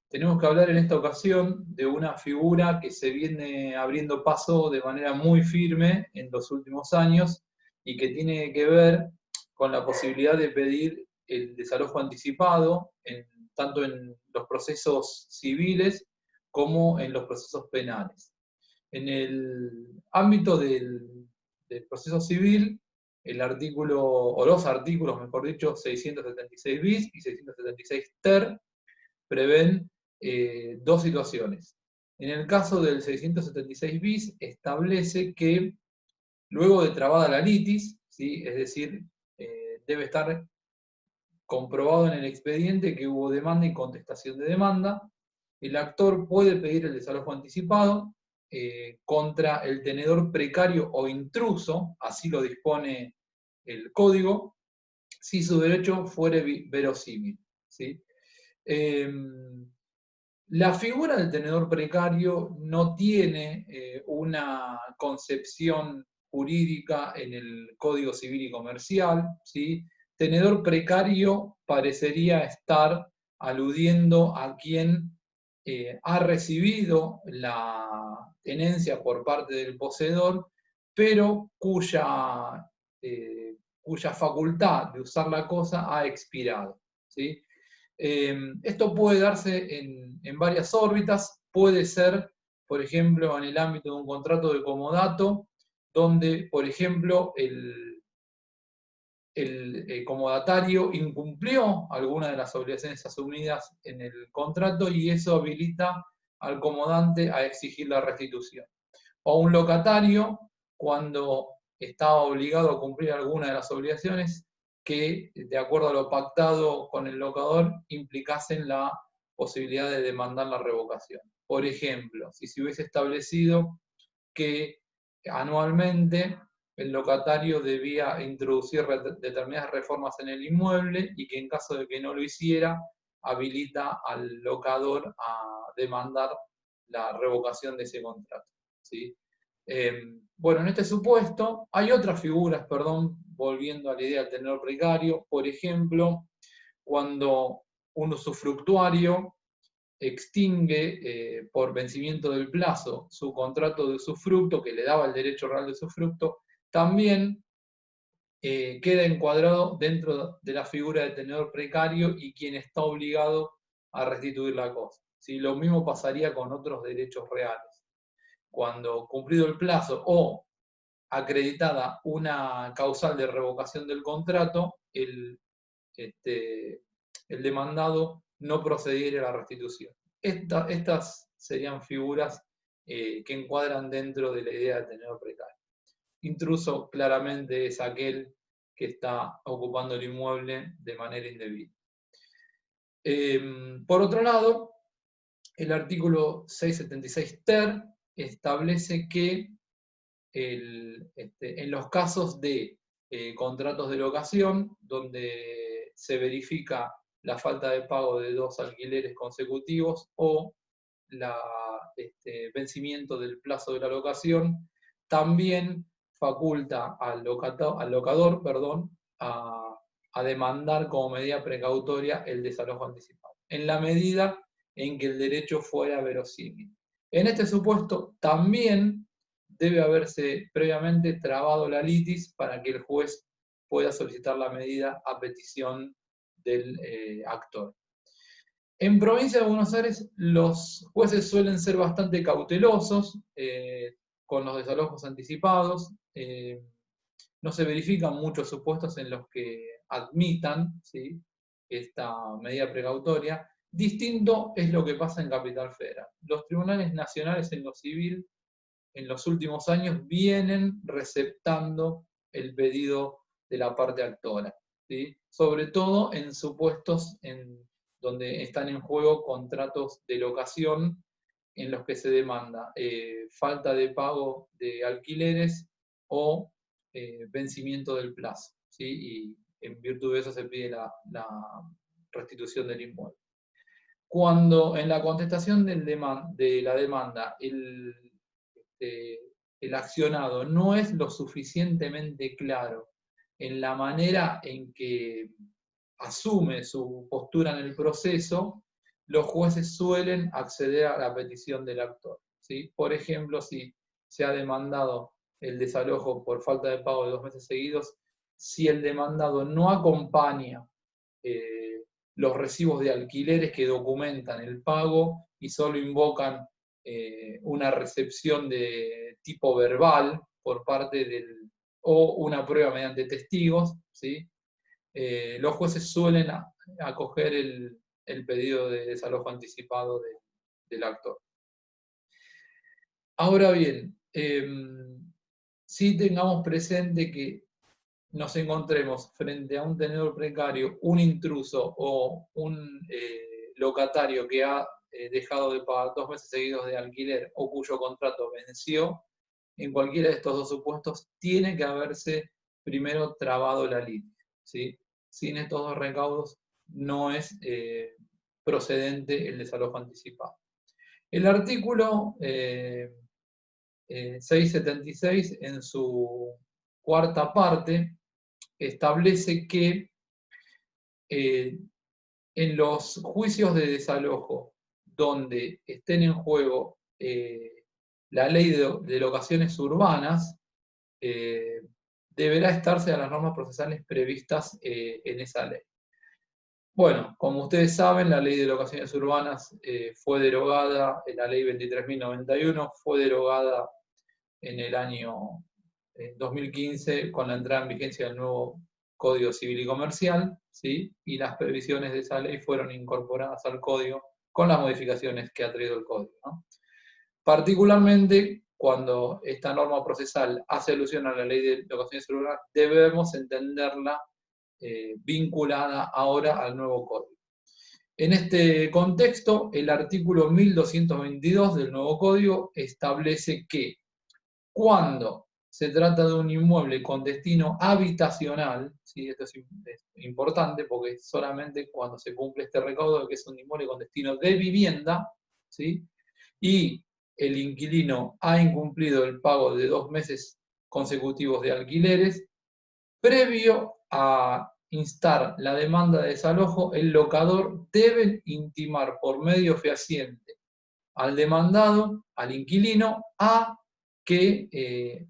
tenemos que hablar en esta ocasión de una figura que se viene abriendo paso de manera muy firme en los últimos años y que tiene que ver con la posibilidad de pedir el desalojo anticipado, tanto en los procesos civiles como en los procesos penales. En el ámbito del proceso civil, el artículo, o los artículos, mejor dicho, 676 bis y 676 ter, prevén dos situaciones. En el caso del 676 bis, establece que luego de trabada la litis, ¿sí? Es decir, debe estar comprobado en el expediente que hubo demanda y contestación de demanda, el actor puede pedir el desalojo anticipado contra el tenedor precario o intruso, así lo dispone el código, si su derecho fuere verosímil, ¿sí? La figura del tenedor precario no tiene una concepción jurídica en el Código Civil y Comercial, ¿sí? Tenedor precario parecería estar aludiendo a quien ha recibido la tenencia por parte del poseedor, pero cuya facultad de usar la cosa ha expirado, ¿sí? Esto puede darse en varias órbitas, puede ser, por ejemplo, en el ámbito de un contrato de comodato, donde, por ejemplo, el comodatario incumplió alguna de las obligaciones asumidas en el contrato y eso habilita al comodante a exigir la restitución. O un locatario, cuando estaba obligado a cumplir alguna de las obligaciones que, de acuerdo a lo pactado con el locador, implicasen la posibilidad de demandar la revocación. Por ejemplo, si se hubiese establecido que anualmente el locatario debía introducir determinadas reformas en el inmueble y que en caso de que no lo hiciera, habilita al locador a demandar la revocación de ese contrato, ¿sí? Bueno, en este supuesto hay otras figuras, perdón, volviendo a la idea del tenedor precario, por ejemplo, cuando un usufructuario extingue por vencimiento del plazo su contrato de usufructo que le daba el derecho real de usufructo, también queda encuadrado dentro de la figura de tenedor precario y quien está obligado a restituir la cosa. ¿Sí? Lo mismo pasaría con otros derechos reales. Cuando cumplido el plazo o acreditada una causal de revocación del contrato, el demandado no procediera a la restitución. Estas serían figuras que encuadran dentro de la idea de tenedor precario. Intruso claramente es aquel que está ocupando el inmueble de manera indebida. Por otro lado, el artículo 676 ter establece que en los casos de contratos de locación, donde se verifica la falta de pago de 2 alquileres consecutivos o vencimiento del plazo de la locación, también faculta al locador, a demandar como medida precautoria el desalojo anticipado, en la medida en que el derecho fuera verosímil. En este supuesto, también debe haberse previamente trabado la litis para que el juez pueda solicitar la medida a petición del actor. En Provincia de Buenos Aires los jueces suelen ser bastante cautelosos con los desalojos anticipados. No se verifican muchos supuestos en los que admitan, ¿sí?, esta medida precautoria. Distinto es lo que pasa en Capital Federal. Los tribunales nacionales en lo civil en los últimos años vienen receptando el pedido de la parte actora, ¿sí? Sobre todo en supuestos donde están en juego contratos de locación en los que se demanda falta de pago de alquileres o vencimiento del plazo, ¿sí? Y en virtud de eso se pide la restitución del inmueble. Cuando en la contestación de la demanda el accionado no es lo suficientemente claro en la manera en que asume su postura en el proceso, los jueces suelen acceder a la petición del actor, ¿sí? Por ejemplo, si se ha demandado el desalojo por falta de pago de 2 meses seguidos, si el demandado no acompaña los recibos de alquileres que documentan el pago y solo invocan una recepción de tipo verbal por parte del, o una prueba mediante testigos, ¿sí? Los jueces suelen acoger el pedido de desalojo anticipado del actor. Ahora bien, sí tengamos presente que nos encontremos frente a un tenedor precario, un intruso o un locatario que ha dejado de pagar 2 meses seguidos de alquiler o cuyo contrato venció, en cualquiera de estos dos supuestos tiene que haberse primero trabado la lid, ¿sí? Sin estos dos recaudos no es procedente el desalojo anticipado. El artículo 676, en su cuarta parte, establece que en los juicios de desalojo donde estén en juego la ley de locaciones urbanas, deberá estarse a las normas procesales previstas en esa ley. Bueno, como ustedes saben, la ley de locaciones urbanas fue derogada, la ley 23.091 fue derogada en el año 2015 con la entrada en vigencia del nuevo Código Civil y Comercial, ¿sí? Y las previsiones de esa ley fueron incorporadas al Código con las modificaciones que ha traído el Código, ¿no? Particularmente, cuando esta norma procesal hace alusión a la ley de locaciones urbanas, debemos entenderla vinculada ahora al nuevo Código. En este contexto, el artículo 1222 del nuevo Código establece que cuando se trata de un inmueble con destino habitacional, ¿sí? Esto es importante porque solamente cuando se cumple este recaudo de que es un inmueble con destino de vivienda, ¿sí? Y el inquilino ha incumplido el pago de 2 meses consecutivos de alquileres, previo a instar la demanda de desalojo, el locador debe intimar por medio fehaciente al demandado, al inquilino, a que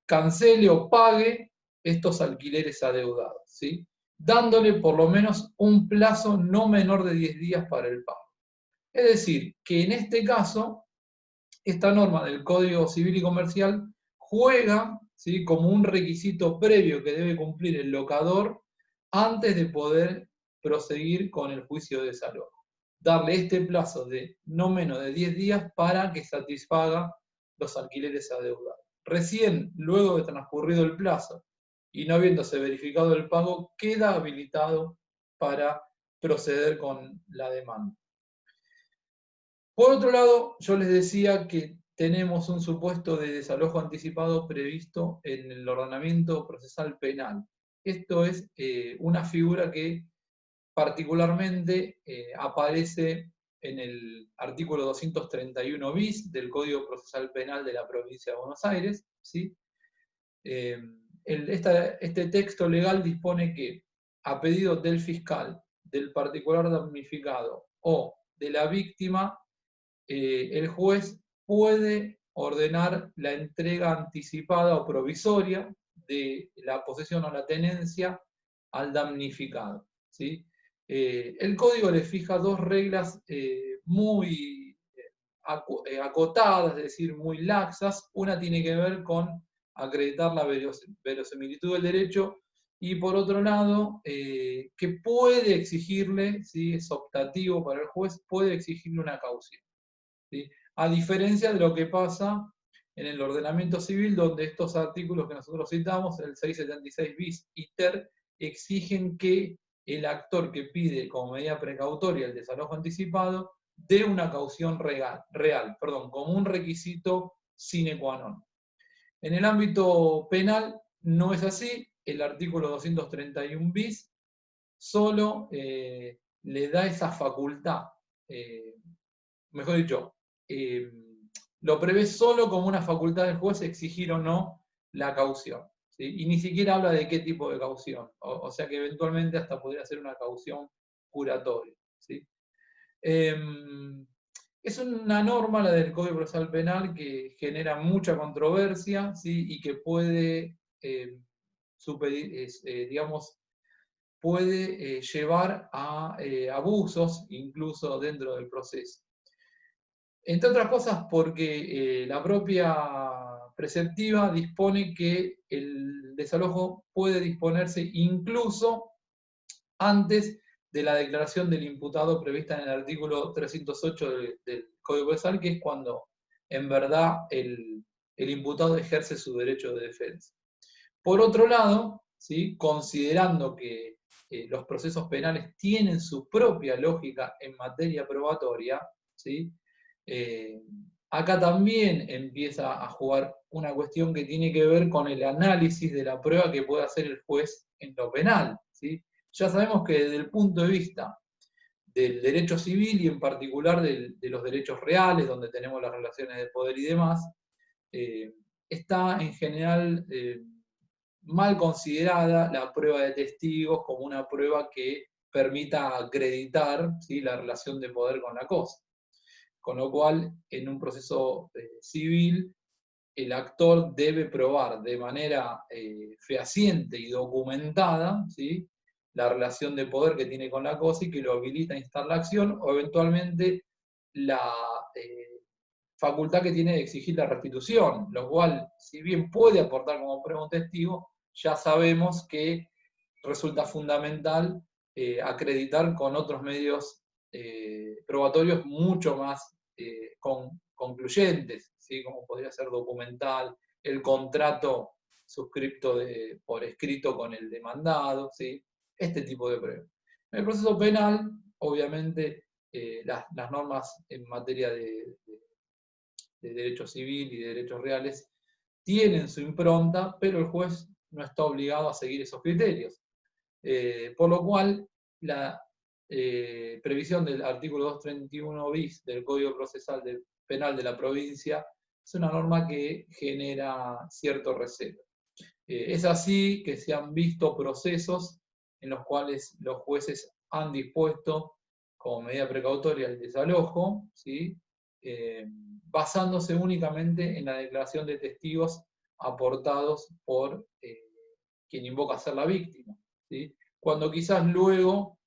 cancele o pague estos alquileres adeudados, ¿sí? Dándole por lo menos un plazo no menor de 10 días para el pago. Es decir, que en este caso, esta norma del Código Civil y Comercial juega, ¿sí?, como un requisito previo que debe cumplir el locador antes de poder proseguir con el juicio de desalojo. Darle este plazo de no menos de 10 días para que satisfaga los alquileres adeudados. Recién, luego de transcurrido el plazo y no habiéndose verificado el pago, queda habilitado para proceder con la demanda. Por otro lado, yo les decía que tenemos un supuesto de desalojo anticipado previsto en el ordenamiento procesal penal. Esto es una figura que particularmente aparece en el artículo 231 bis del Código Procesal Penal de la Provincia de Buenos Aires, ¿sí? Este texto legal dispone que, a pedido del fiscal, del particular damnificado o de la víctima, el juez puede ordenar la entrega anticipada o provisoria de la posesión o la tenencia al damnificado, ¿sí? El código le fija dos reglas muy acotadas, es decir, muy laxas. Una tiene que ver con acreditar la verosimilitud del derecho y, por otro lado, que puede exigirle, ¿sí?, es optativo para el juez, puede exigirle una caución, ¿sí? A diferencia de lo que pasa en el ordenamiento civil, donde estos artículos que nosotros citamos, el 676 bis y ter, exigen que el actor que pide como medida precautoria el desalojo anticipado dé una caución real, como un requisito sine qua non. En el ámbito penal no es así. El artículo 231 bis solo le da esa facultad, mejor dicho, lo prevé solo como una facultad del juez exigir o no la caución, ¿sí? Y ni siquiera habla de qué tipo de caución, o sea que eventualmente hasta podría ser una caución curatoria, ¿sí? Es una norma, la del Código Procesal Penal, que genera mucha controversia, ¿sí? Y que puede, digamos, puede llevar a abusos incluso dentro del proceso. Entre otras cosas porque la propia preceptiva dispone que el desalojo puede disponerse incluso antes de la declaración del imputado prevista en el artículo 308 del Código Procesal, que es cuando en verdad el imputado ejerce su derecho de defensa. Por otro lado, ¿sí? Considerando que los procesos penales tienen su propia lógica en materia probatoria, ¿sí? Acá también empieza a jugar una cuestión que tiene que ver con el análisis de la prueba que puede hacer el juez en lo penal, ¿sí? Ya sabemos que desde el punto de vista del derecho civil y en particular de los derechos reales, donde tenemos las relaciones de poder y demás, está en general mal considerada la prueba de testigos como una prueba que permita acreditar, ¿sí? La relación de poder con la cosa. Con lo cual, en un proceso civil, el actor debe probar de manera fehaciente y documentada, ¿sí? La relación de poder que tiene con la cosa y que lo habilita a instar la acción, o eventualmente la facultad que tiene de exigir la restitución, lo cual, si bien puede aportar como prueba un testigo, ya sabemos que resulta fundamental acreditar con otros medios probatorios mucho más concluyentes, ¿sí? Como podría ser documental, el contrato suscripto por escrito con el demandado, ¿sí? Este tipo de pruebas. En el proceso penal, obviamente, las normas en materia de derecho civil y de derechos reales tienen su impronta, pero el juez no está obligado a seguir esos criterios. Por lo cual, la previsión del artículo 231 bis del Código Procesal Penal de la provincia es una norma que genera cierto recelo. Es así que se han visto procesos en los cuales los jueces han dispuesto como medida precautoria el desalojo, ¿sí? Basándose únicamente en la declaración de testigos aportados por quien invoca ser la víctima, ¿sí? Cuando quizás luego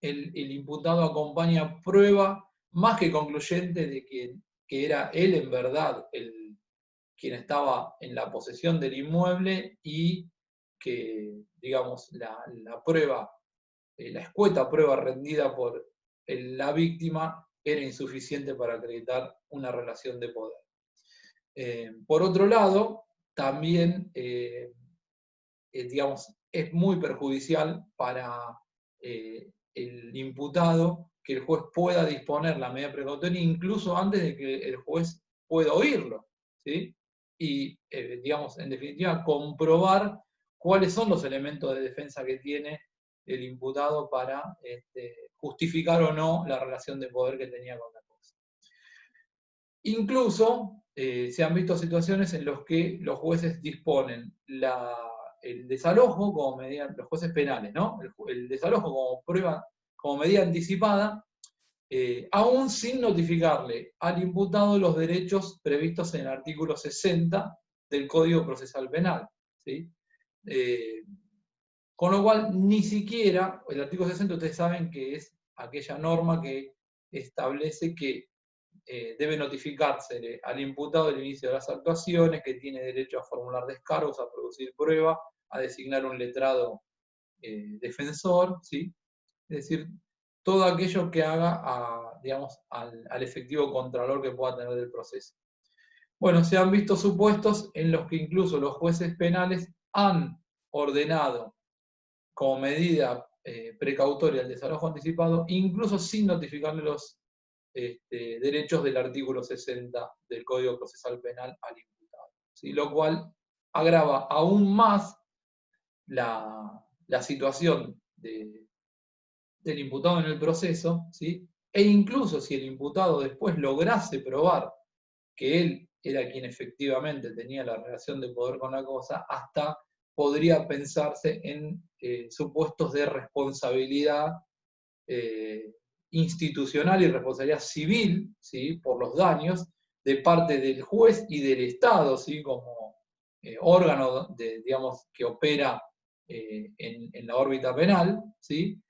el imputado acompaña prueba más que concluyente de que era él en verdad quien estaba en la posesión del inmueble y que, digamos, la prueba, la escueta prueba rendida por la víctima era insuficiente para acreditar una relación de poder. Por otro lado, también, digamos, es muy perjudicial para el imputado que el juez pueda disponer la medida precautoria incluso antes de que el juez pueda oírlo, ¿sí? Y, digamos, en definitiva, comprobar cuáles son los elementos de defensa que tiene el imputado para justificar o no la relación de poder que tenía con la cosa. Incluso se han visto situaciones en las que los jueces disponen el desalojo como medida, los jueces penales, ¿no? El desalojo como prueba, como medida anticipada, aún sin notificarle al imputado los derechos previstos en el artículo 60 del Código Procesal Penal, ¿sí? Con lo cual, ni siquiera, el artículo 60 ustedes saben que es aquella norma que establece que debe notificarse al imputado el inicio de las actuaciones, que tiene derecho a formular descargos, a producir prueba, a designar un letrado defensor, ¿sí? Es decir, todo aquello que haga digamos, al efectivo contralor que pueda tener del proceso. Bueno, se han visto supuestos en los que incluso los jueces penales han ordenado como medida precautoria el desalojo anticipado, incluso sin notificarle los derechos del artículo 60 del Código Procesal Penal al imputado, ¿sí? Lo cual agrava aún más la situación del imputado en el proceso, ¿sí? E incluso si el imputado después lograse probar que él era quien efectivamente tenía la relación de poder con la cosa, hasta podría pensarse en supuestos de responsabilidad institucional y responsabilidad civil, ¿sí?, por los daños de parte del juez y del Estado, ¿sí?, como órgano digamos, que opera en la órbita penal, ¿sí?,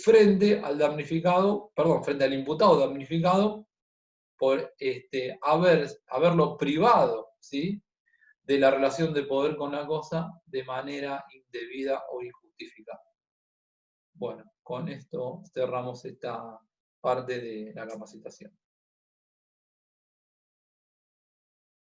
frente al damnificado, perdón, frente al imputado damnificado por haberlo privado, ¿sí?, de la relación de poder con la cosa de manera indebida o injustificada. Bueno, con esto cerramos esta parte de la capacitación.